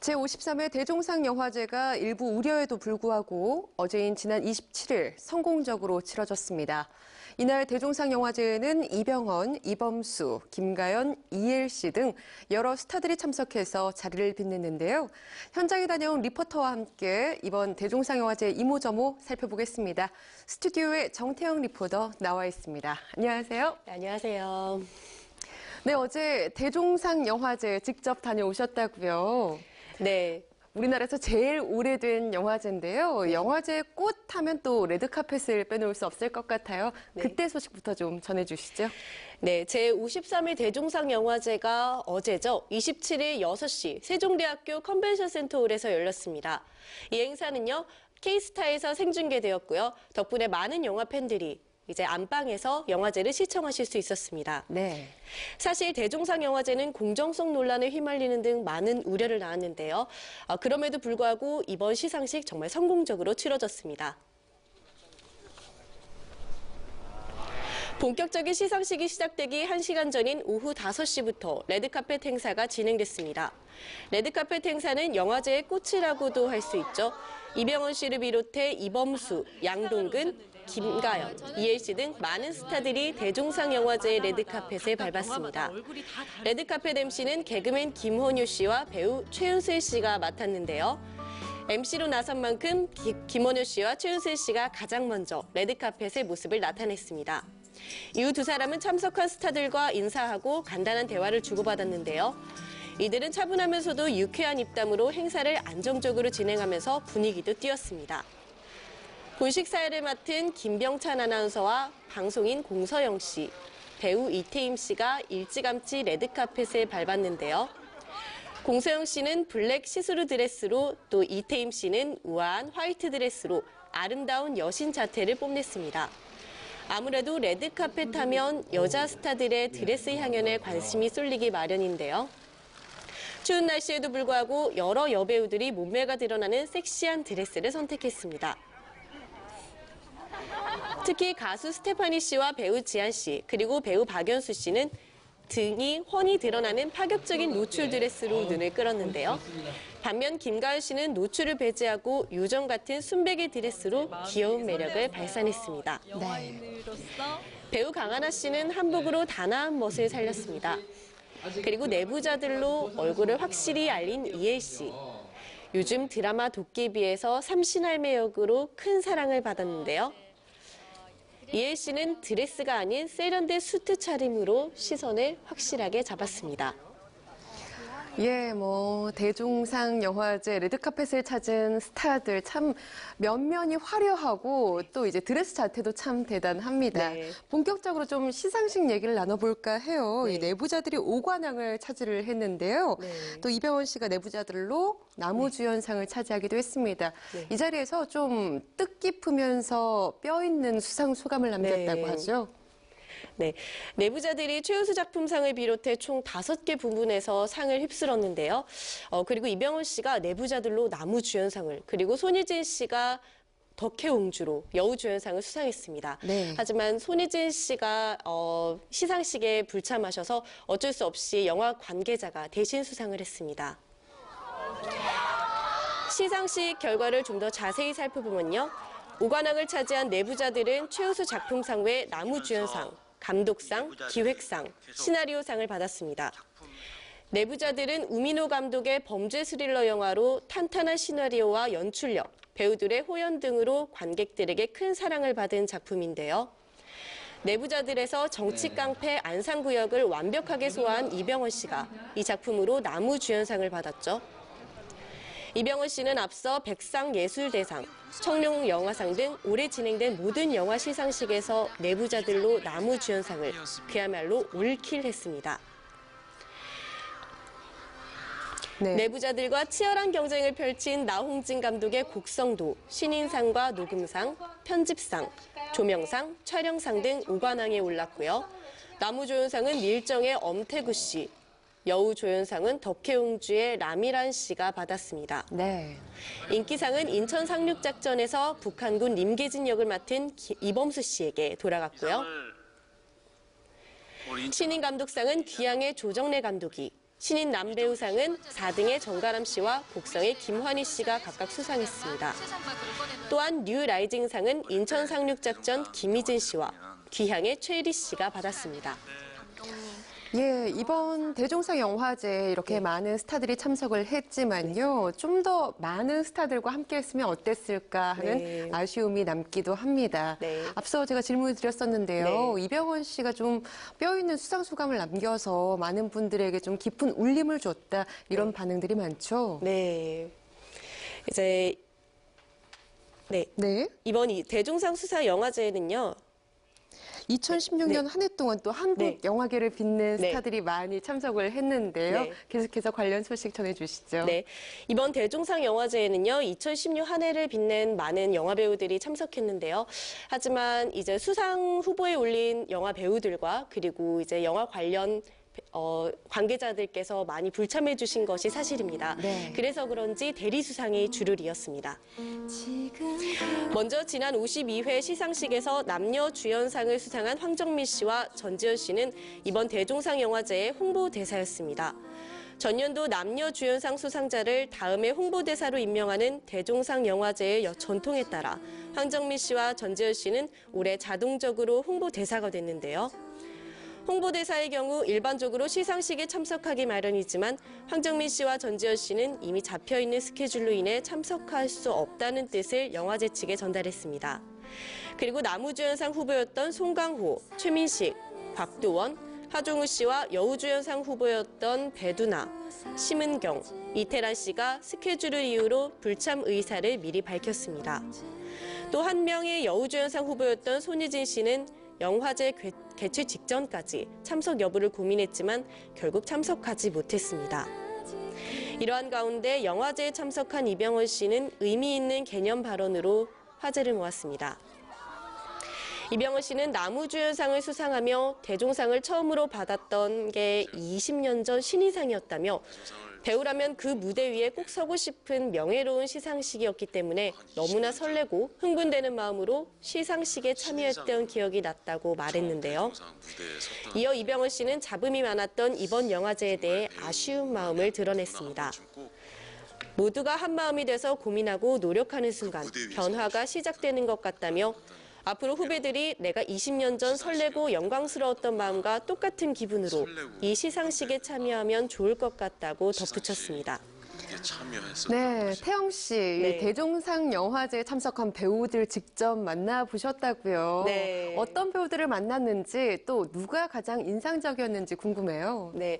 제53회 대종상 영화제가 일부 우려에도 불구하고 어제인 지난 27일 성공적으로 치러졌습니다. 이날 대종상 영화제에는 이병헌, 이범수, 김가연, 이엘씨 등 여러 스타들이 참석해서 자리를 빛냈는데요. 현장에 다녀온 리포터와 함께 이번 대종상 영화제 이모저모 살펴보겠습니다. 스튜디오에 정태영 리포터 나와 있습니다. 안녕하세요. 네, 안녕하세요. 네, 어제 대종상 영화제 직접 다녀오셨다고요. 네. 우리나라에서 제일 오래된 영화제인데요. 네. 영화제 꽃 하면 또 레드카펫을 빼놓을 수 없을 것 같아요. 네. 그때 소식부터 좀 전해주시죠. 네, 제53회 대종상 영화제가 어제죠. 27일 6시 세종대학교 컨벤션센터홀에서 열렸습니다. 이 행사는요, K스타에서 생중계되었고요. 덕분에 많은 영화 팬들이 이제 안방에서 영화제를 시청하실 수 있었습니다. 네. 사실 대종상 영화제는 공정성 논란에 휘말리는 등 많은 우려를 낳았는데요. 그럼에도 불구하고 이번 시상식 정말 성공적으로 치러졌습니다. 본격적인 시상식이 시작되기 1시간 전인 오후 5시부터 레드카펫 행사가 진행됐습니다. 레드카펫 행사는 영화제의 꽃이라고도 할 수 있죠. 이병헌 씨를 비롯해 이범수, 양동근, 김가연, 이엘씨 등 많은 스타들이 대종상 영화제의 레드카펫을 밟았습니다. 레드카펫 MC는 개그맨 김헌유 씨와 배우 최윤슬 씨가 맡았는데요. MC로 나선 만큼 김헌유 씨와 최윤슬 씨가 가장 먼저 레드카펫의 모습을 나타냈습니다. 이후 두 사람은 참석한 스타들과 인사하고 간단한 대화를 주고받았는데요. 이들은 차분하면서도 유쾌한 입담으로 행사를 안정적으로 진행하면서 분위기도 띄웠습니다. 본식 사회를 맡은 김병찬 아나운서와 방송인 공서영 씨, 배우 이태임 씨가 일찌감치 레드카펫을 밟았는데요. 공서영 씨는 블랙 시스루 드레스로, 또 이태임 씨는 우아한 화이트 드레스로 아름다운 여신 자태를 뽐냈습니다. 아무래도 레드카펫 하면 여자 스타들의 드레스 향연에 관심이 쏠리기 마련인데요. 추운 날씨에도 불구하고 여러 여배우들이 몸매가 드러나는 섹시한 드레스를 선택했습니다. 특히 가수 스테파니 씨와 배우 지한 씨, 그리고 배우 박연수 씨는 등이 훤히 드러나는 파격적인 노출 드레스로 눈을 끌었는데요. 반면 김가연 씨는 노출을 배제하고 요정 같은 순백의 드레스로 귀여운 매력을 발산했습니다. 네. 배우 강하나 씨는 한복으로 단아한 멋을 살렸습니다. 그리고 내부자들로 얼굴을 확실히 알린 이엘 씨. 요즘 드라마 도깨비에서 삼신할매 역으로 큰 사랑을 받았는데요. 이엘 씨는 드레스가 아닌 세련된 수트 차림으로 시선을 확실하게 잡았습니다. 예, 대종상 영화제 레드카펫을 찾은 스타들 참 면면이 화려하고 또 이제 드레스 자태도 참 대단합니다. 네. 본격적으로 좀 시상식 얘기를 나눠볼까 해요. 네. 이 내부자들이 5관왕을 차지를 했는데요. 네. 또 이병헌 씨가 내부자들로 나무주연상을 차지하기도 했습니다. 네. 이 자리에서 좀 뜻깊으면서 뼈 있는 수상 소감을 남겼다고 네. 하죠. 네, 내부자들이 최우수 작품상을 비롯해 총 5개 부문에서 상을 휩쓸었는데요. 그리고 이병헌 씨가 내부자들로 나무주연상을, 그리고 손예진 씨가 덕혜옹주로 여우주연상을 수상했습니다. 네. 하지만 손예진 씨가 시상식에 불참하셔서 어쩔 수 없이 영화 관계자가 대신 수상을 했습니다. 시상식 결과를 좀 더 자세히 살펴보면요. 5관왕을 차지한 내부자들은 최우수 작품상 외 나무주연상, 감독상, 기획상, 시나리오상을 받았습니다. 내부자들은 우민호 감독의 범죄 스릴러 영화로 탄탄한 시나리오와 연출력, 배우들의 호연 등으로 관객들에게 큰 사랑을 받은 작품인데요. 내부자들에서 정치 깡패 안상구역을 완벽하게 소화한 이병헌 씨가 이 작품으로 나무주연상을 받았죠. 이병헌 씨는 앞서 백상예술대상, 청룡영화상 등 올해 진행된 모든 영화 시상식에서 내부자들로 나무주연상을 그야말로 올킬했습니다. 네. 내부자들과 치열한 경쟁을 펼친 나홍진 감독의 곡성도, 신인상과 녹음상, 편집상, 조명상, 촬영상 등 5관왕에 올랐고요. 나무조연상은 밀정의 엄태구 씨, 여우조연상은 덕혜옹주의 라미란 씨가 받았습니다. 네. 인기상은 인천 상륙작전에서 북한군 임계진 역을 맡은 이범수 씨에게 돌아갔고요. 신인 감독상은 귀향의 조정래 감독이, 신인 남배우상은 4등의 정가람 씨와 곡성의 김환희 씨가 각각 수상했습니다. 또한 뉴 라이징상은 인천 상륙작전 김희진 씨와 귀향의 최일희 씨가 받았습니다. 예, 이번 대종상 영화제에 이렇게 많은 스타들이 참석을 했지만요. 좀 더 많은 스타들과 함께 했으면 어땠을까 하는 아쉬움이 남기도 합니다. 네. 앞서 제가 질문을 드렸었는데요. 네. 이병헌 씨가 좀 뼈있는 수상 소감을 남겨서 많은 분들에게 좀 깊은 울림을 줬다. 이런 반응들이 많죠. 네. 이제 네. 이번 이 대종상 수상 영화제에는요. 2016년 한 해 동안 또 한국 네. 영화계를 빛낸 네. 스타들이 많이 참석을 했는데요. 네. 계속해서 관련 소식 전해주시죠. 네, 이번 대종상 영화제에는요, 2016 한 해를 빛낸 많은 영화 배우들이 참석했는데요. 하지만 이제 수상 후보에 올린 영화 배우들과 그리고 이제 영화 관련 관계자들께서 많이 불참해 주신 것이 사실입니다. 네. 그래서 그런지 대리 수상이 주를 이었습니다. 먼저 지난 52회 시상식에서 남녀 주연상을 수상한 황정민 씨와 전지현 씨는 이번 대종상 영화제의 홍보대사였습니다. 전년도 남녀 주연상 수상자를 다음해 홍보대사로 임명하는 대종상 영화제의 전통에 따라 황정민 씨와 전지현 씨는 올해 자동적으로 홍보대사가 됐는데요. 홍보대사의 경우 일반적으로 시상식에 참석하기 마련이지만 황정민 씨와 전지현 씨는 이미 잡혀있는 스케줄로 인해 참석할 수 없다는 뜻을 영화제 측에 전달했습니다. 그리고 남우주연상 후보였던 송강호, 최민식, 곽도원, 하종우 씨와 여우주연상 후보였던 배두나, 심은경, 이태란 씨가 스케줄을 이유로 불참 의사를 미리 밝혔습니다. 또 한 명의 여우주연상 후보였던 손예진 씨는 영화제 개최 직전까지 참석 여부를 고민했지만 결국 참석하지 못했습니다. 이러한 가운데 영화제에 참석한 이병헌 씨는 의미 있는 개념 발언으로 화제를 모았습니다. 이병헌 씨는 남우주연상을 수상하며 대종상을 처음으로 받았던 게 20년 전 신인상이었다며 배우라면 그 무대 위에 꼭 서고 싶은 명예로운 시상식이었기 때문에 너무나 설레고 흥분되는 마음으로 시상식에 참여했던 기억이 났다고 말했는데요. 이어 이병헌 씨는 잡음이 많았던 이번 영화제에 대해 아쉬운 마음을 드러냈습니다. 모두가 한마음이 돼서 고민하고 노력하는 순간 변화가 시작되는 것 같다며 앞으로 후배들이 내가 20년 전 설레고 영광스러웠던 마음과 똑같은 기분으로 이 시상식에 참여하면 좋을 것 같다고 덧붙였습니다. 네, 태영 씨, 네. 대종상 영화제에 참석한 배우들 직접 만나보셨다고요. 네. 어떤 배우들을 만났는지 또 누가 가장 인상적이었는지 궁금해요. 네,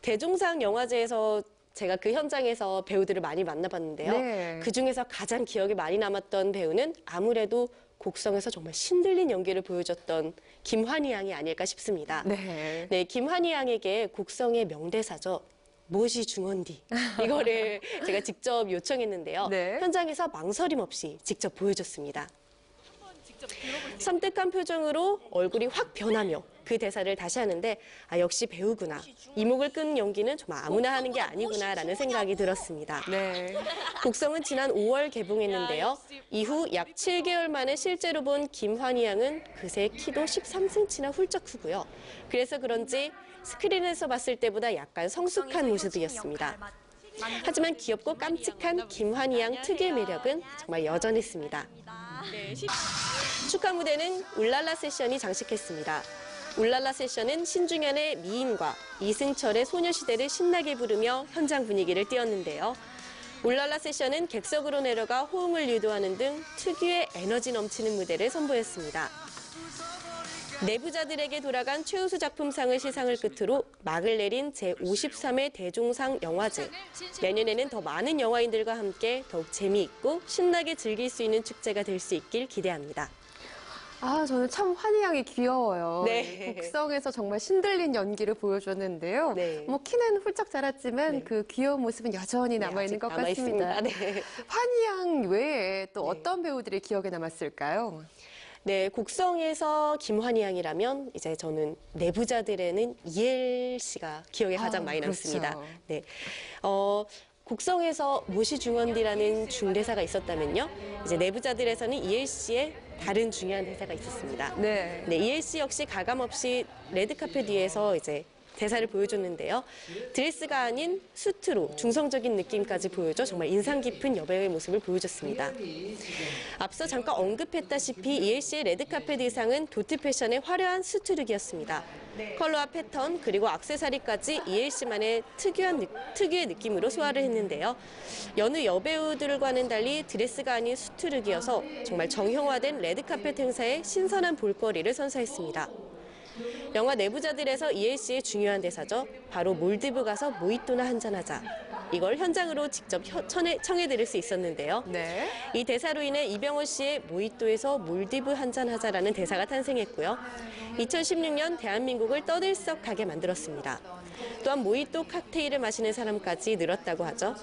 대종상 영화제에서 제가 그 현장에서 배우들을 많이 만나봤는데요. 네. 그중에서 가장 기억에 많이 남았던 배우는 아무래도 곡성에서 정말 신들린 연기를 보여줬던 김환희 양이 아닐까 싶습니다. 네. 네, 김환희 양에게 곡성의 명대사죠. 무엇이 중헌디 이거를 제가 직접 요청했는데요. 네. 현장에서 망설임 없이 직접 보여줬습니다. 섬뜩한 표정으로 얼굴이 확 변하며 그 대사를 다시 하는데 역시 배우구나. 이목을 끄는 연기는 정말 아무나 하는 게 아니구나라는 생각이 들었습니다. 네. 곡성은 지난 5월 개봉했는데요. 이후 약 7개월 만에 실제로 본 김환희 양은 그새 키도 13cm나 훌쩍 크고요. 그래서 그런지 스크린에서 봤을 때보다 약간 성숙한 모습이었습니다. 하지만 귀엽고 깜찍한 김환희 양 특유의 매력은 정말 여전했습니다. 축하 무대는 울랄라 세션이 장식했습니다. 울랄라 세션은 신중현의 미인과 이승철의 소녀시대를 신나게 부르며 현장 분위기를 띄웠는데요. 울랄라 세션은 객석으로 내려가 호응을 유도하는 등 특유의 에너지 넘치는 무대를 선보였습니다. 내부자들에게 돌아간 최우수 작품상을 시상을 끝으로 막을 내린 제53회 대종상 영화제. 내년에는 더 많은 영화인들과 함께 더욱 재미있고 신나게 즐길 수 있는 축제가 될 수 있길 기대합니다. 저는 참 환희 양이 귀여워요. 네. 곡성에서 정말 신들린 연기를 보여줬는데요. 네. 뭐 키는 훌쩍 자랐지만 네. 그 귀여운 모습은 여전히 남아있는 것 같습니다. 네. 환희 양 외에 또 네. 어떤 배우들이 기억에 남았을까요? 네, 곡성에서 김환희 양이라면 이제 저는 내부자들에는 이엘 씨가 기억에 가장 많이 그렇죠. 남습니다. 네, 곡성에서 모시 중헌디라는 중대사가 있었다면요, 이제 내부자들에서는 이엘 씨의 다른 중요한 대사가 있었습니다. 네. 네, 이엘 씨 역시 가감 없이 레드카펫 위에서 이제 대사를 보여줬는데요. 드레스가 아닌 수트로 중성적인 느낌까지 보여줘 정말 인상 깊은 여배우의 모습을 보여줬습니다. 앞서 잠깐 언급했다시피 ELC의 레드카펫 의상은 도트 패션의 화려한 수트룩이었습니다. 컬러와 패턴 그리고 액세서리까지 ELC만의 특유의 느낌으로 소화를 했는데요. 여느 여배우들과는 달리 드레스가 아닌 수트룩이어서 정말 정형화된 레드카펫 행사에 신선한 볼거리를 선사했습니다. 영화 내부자들에서 ELC의 중요한 대사죠. 바로 몰디브 가서 모히또나 한잔하자. 이걸 현장으로 직접 청해드릴 수 있었는데요. 네. 이 대사로 인해 이병헌 씨의 모히또에서 몰디브 한잔하자라는 대사가 탄생했고요. 2016년 대한민국을 떠들썩하게 만들었습니다. 또한 모히또 칵테일을 마시는 사람까지 늘었다고 하죠.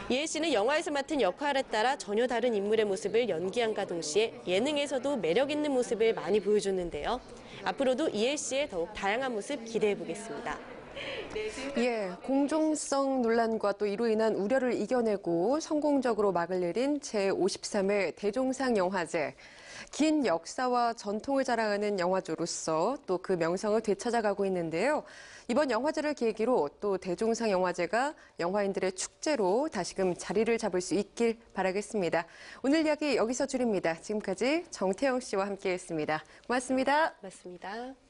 ELC는 영화에서 맡은 역할에 따라 전혀 다른 인물의 모습을 연기함과 동시에 예능에서도 매력 있는 모습을 많이 보여줬는데요. 앞으로도 ELC의 더욱 다양한 모습 기대해 보겠습니다. 예, 공정성 논란과 또 이로 인한 우려를 이겨내고 성공적으로 막을 내린 제53회 대종상 영화제. 긴 역사와 전통을 자랑하는 영화제로서 또 그 명성을 되찾아가고 있는데요. 이번 영화제를 계기로 또 대종상 영화제가 영화인들의 축제로 다시금 자리를 잡을 수 있길 바라겠습니다. 오늘 이야기 여기서 줄입니다. 지금까지 정태영 씨와 함께했습니다. 고맙습니다. 맞습니다.